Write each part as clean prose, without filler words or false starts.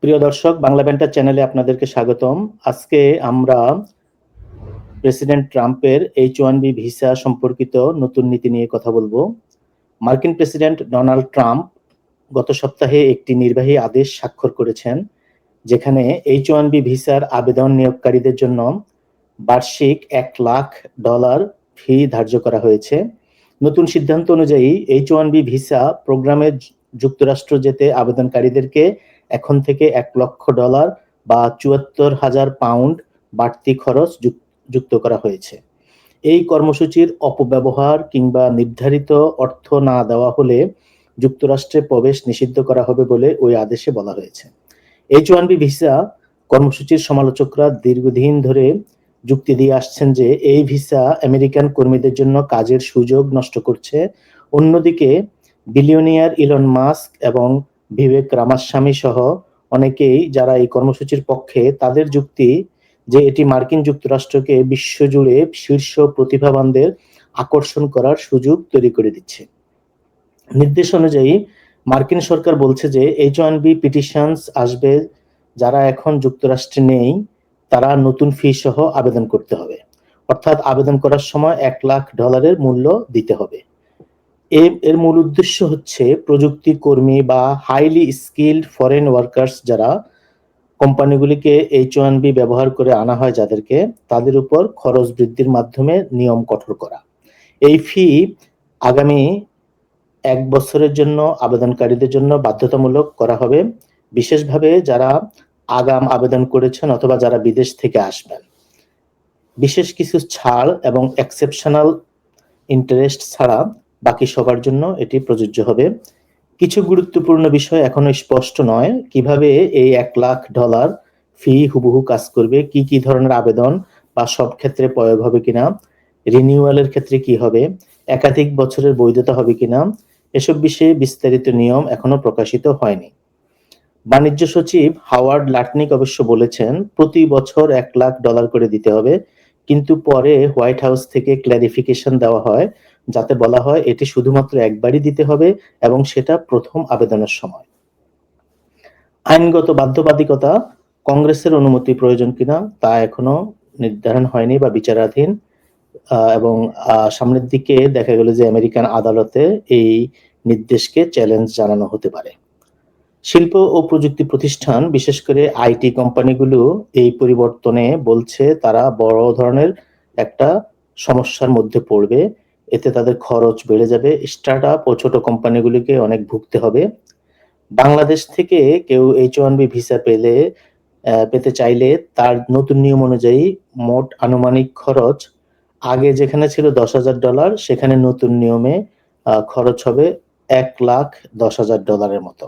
প্রিয় দর্শক, বাংলা ব্যান্টার চ্যানেলে আপনাদেরকে স্বাগতম। আজকে আমরা প্রেসিডেন্ট ট্রাম্পের H-1B ভিসা সম্পর্কিত নতুন নীতি নিয়ে কথা বলবো। মার্কিন প্রেসিডেন্ট ডোনাল্ড ট্রাম্প গত সপ্তাহে একটি নির্বাহী আদেশ স্বাক্ষর করেছেন, যেখানে H-1B ভিসার আবেদন নিয়োগকারীদের জন্য বার্ষিক $1,00,000 ফি ধার্য করা হয়েছে। নতুন সিদ্ধান্ত অনুযায়ী H-1B ভিসা প্রোগ্রামে যুক্তরাষ্ট্র যেতে আবেদনকারীদেরকে এখন থেকে $1,00,000 বা ৭৪,০০০ পাউন্ড বাড়তি খরচ যুক্ত করা হয়েছে। এই কর্মসূচির অপব্যবহার কিংবা নির্ধারিত অর্থ না দেওয়া হলে যুক্তরাষ্ট্রে প্রবেশ নিষিদ্ধ করা হবে বলে ওই আদেশে বলা হয়েছে। H-1B ভিসা কর্মসূচির সমালোচকরা দীর্ঘদিন ধরে যুক্তি দিয়ে আসছেন যে এই ভিসা আমেরিকান কর্মীদের জন্য কাজের সুযোগ নষ্ট করছে। অন্যদিকে বিলিয়নিয়ার ইলন মাস্ক এবং বিবেক রামাস্বামী সহ অনেকেই যারা এই কর্মসূচির পক্ষে, তাদের যুক্তি যে এটি মার্কিন যুক্তরাষ্ট্রকে বিশ্বজুড়ে শীর্ষ প্রতিভাবানদের আকর্ষণ করার সুযোগ তৈরি করে দিচ্ছে। নির্দেশ অনুযায়ী মার্কিন সরকার বলছে যে H-1B পিটিশনস আসবে যারা এখন যুক্তরাষ্ট্রে নেই, তারা নতুন ফি সহ আবেদন করতে হবে। অর্থাৎ আবেদন করার সময় $1,00,000 মূল্য দিতে হবে। এর মূল উদ্দেশ্য হচ্ছে প্রযুক্তি কর্মী বা হাইলি স্কিল্ড ফরেন ওয়ার্কার্স যারা কোম্পানিগুলিকে H-1B ব্যবহার করে আনা হয় যাদেরকে, তাদের উপর খরচ বৃদ্ধির মাধ্যমে নিয়ম কঠোর করা। এই ফি আগামী 1 বছরের জন্য আবেদনকারীদের জন্য বাধ্যতামূলক করা হবে, বিশেষভাবে যারা আগাম আবেদন করেছেন অথবা যারা বিদেশ থেকে আসবেন। বিশেষ কিছু ছাড় এবং এক্সেপশনাল ইন্টারেস্ট ছাড়া বাকি সবার জন্য এটি প্রযোজ্য হবে। কিছু গুরুত্বপূর্ণ বিষয় এখনো স্পষ্ট নয়। কিভাবে এই $1,00,000 ফি হুবহু কাজ করবে, কি কি ধরনের আবেদন বা সব ক্ষেত্রে প্রয়োগ হবে কিনা, রিনিউয়ালের ক্ষেত্রে কি হবে, একাধিক বছরের বৈধতা হবে কিনা, এসব বিষয়ে বিস্তারিত নিয়ম এখনো প্রকাশিত হয়নি। বাণিজ্য সচিব হাওয়ার্ড লাটনিক অবশ্য বলেছেন প্রতি বছর $1,00,000 করে দিতে হবে, কিন্তু পরে হোয়াইট হাউস থেকে ক্ল্যারিফিকেশন দেওয়া হয়, যাতে বলা হয় এটি শুধুমাত্র একবারই দিতে হবে এবং সেটা প্রথম আবেদনের সময়। আইনগত বাধ্যবাধকতা, কংগ্রেসের অনুমতি প্রয়োজন কিনা তা এখনো নির্ধারণ হয়নি বা বিচারাধীন, এবং সামনের দিকে দেখা গেল যে আমেরিকান আদালতে এই নির্দেশকে চ্যালেঞ্জ জানানো হতে পারে। শিল্প ও প্রযুক্তি প্রতিষ্ঠান, বিশেষ করে আইটি কোম্পানিগুলো এই পরিবর্তনে বলছে তারা বড় ধরনের একটা সমস্যার মধ্যে পড়বে। এতে তাদের খরচ বেড়ে যাবে, স্টার্টআপ ও ছোট কোম্পানিগুলিকে অনেক ভুগতে হবে। বাংলাদেশ থেকে কেউ H-1B ভিসা পেতে চাইলে তার নতুন নিয়ম অনুযায়ী মোট আনুমানিক খরচ আগে যেখানে ছিল $10,000, সেখানে নতুন নিয়মে খরচ হবে $1,10,000 মতো।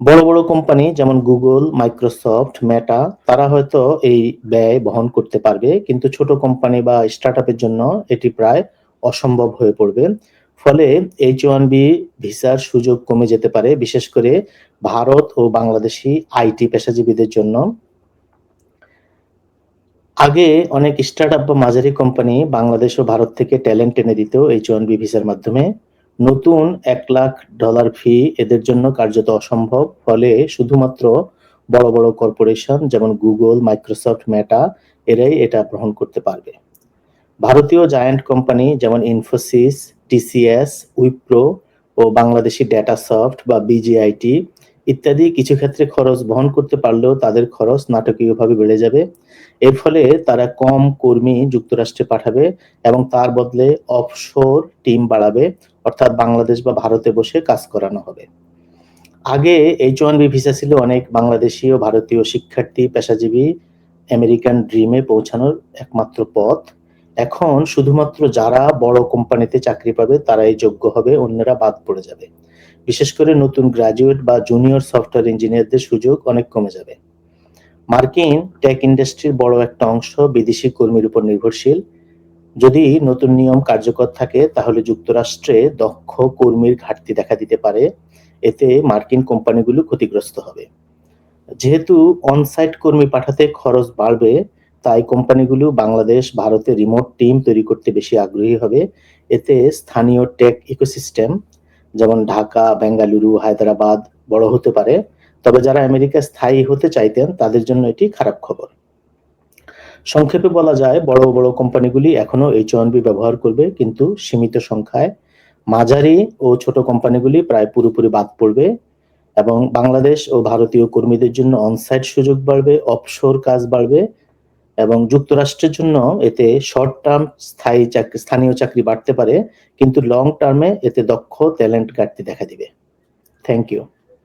বড় বড় কোম্পানি যেমন গুগল, মাইক্রোসফট, মেটা, তারা হয়তো এই ব্যয় বহন করতে পারবে, কিন্তু ছোট কোম্পানি বা স্টার্টআপের জন্য এটি প্রায় অসম্ভব হয়ে পড়বে। ফলে H-1B ভিসার সুযোগ কমে যেতে পারে, বিশেষ করে ভারত ও বাংলাদেশি আইটি পেশাজীবীদের জন্য। আগে অনেক স্টার্টআপ বা মাঝারি কোম্পানি বাংলাদেশ ও ভারত থেকে ট্যালেন্ট এনে দিত H-1B ভিসার মাধ্যমে। নতুন $1,00,000 ফি এদের জন্য কার্যত অসম্ভব। ফলে শুধুমাত্র বড় বড় কর্পোরেশন যেমন গুগল, মাইক্রোসফট, মেটা এরাই এটা গ্রহণ করতে পারবে। ভারতীয় জায়ান্ট কোম্পানি যেমন ইনফোসিস, টিসিএস, উইপ্রো ও বাংলাদেশি ডেটাসফট বা বিজিআইটি ইত্যাদি কিছু ক্ষেত্রে খরচ বহন করতে পারলেও তাদের খরচ নাটকীয়ভাবে বেড়ে যাবে। এর ফলে তারা কম কর্মী যুক্তরাষ্ট্রে পাঠাবে এবং তার বদলে অফশোর টিম বাড়াবে, অর্থাৎ বাংলাদেশ বা ভারতে বসে কাজ করানো হবে। আগে H-1B ভিসা ছিল অনেক বাংলাদেশি ও ভারতীয় শিক্ষার্থী, পেশাজীবী আমেরিকান ড্রিমে পৌঁছানোর একমাত্র পথ। এখন শুধুমাত্র যারা বড় কোম্পানিতে চাকরি পাবে তারাই যোগ্য হবে, অন্যরা বাদ পড়ে যাবে। বিশেষ করে নতুন গ্রাজুয়েট বা জুনিয়র সফটওয়্যার ইঞ্জিনিয়ারদের সুযোগ অনেক কমে যাবে। মার্কিন টেক ইন্ডাস্ট্রির বড় একটা অংশ বিদেশি কর্মীর উপর নির্ভরশীল। যদি নতুন নিয়ম কার্যকর থাকে তাহলে যুক্তরাষ্ট্রে দক্ষ কর্মীর ঘাটতি দেখা দিতে পারে। এতে মার্কিন কোম্পানিগুলো ক্ষতিগ্রস্ত হবে। যেহেতু অনসাইট কর্মী পাঠাতে খরচ বাড়বে, তাই কোম্পানিগুলো বাংলাদেশ, ভারতে রিমোট টিম তৈরি করতে বেশি আগ্রহী হবে। এতে স্থানীয় টেক ইকোসিস্টেম যেমন ঢাকা, বেঙ্গালুরু, হায়দ্রাবাদ বড় হতে পারে। তবে যারা আমেরিকায় স্থায়ী হতে চাইতেন তাদের জন্য এটি খারাপ খবর। সংক্ষেপে বলা যায়, বড় বড় কোম্পানিগুলি এখনো H1B ব্যবহার করবে, কিন্তু সীমিত সংখ্যায়। মাঝারি ও ছোট কোম্পানিগুলি প্রায় পুরোপুরি বাদ পড়বে, এবং বাংলাদেশ ও ভারতীয় কর্মীদের জন্য অনসাইট সুযোগ বাড়বে, অফশোর কাজ বাড়বে, এবং যুক্তরাষ্ট্রের জন্য এতে শর্ট টার্ম স্থানীয় চাকরি বাড়তে পারে, কিন্তু লং টার্মে এতে দক্ষ ট্যালেন্ট ঘাটতি দেখা দিবে। Thank you.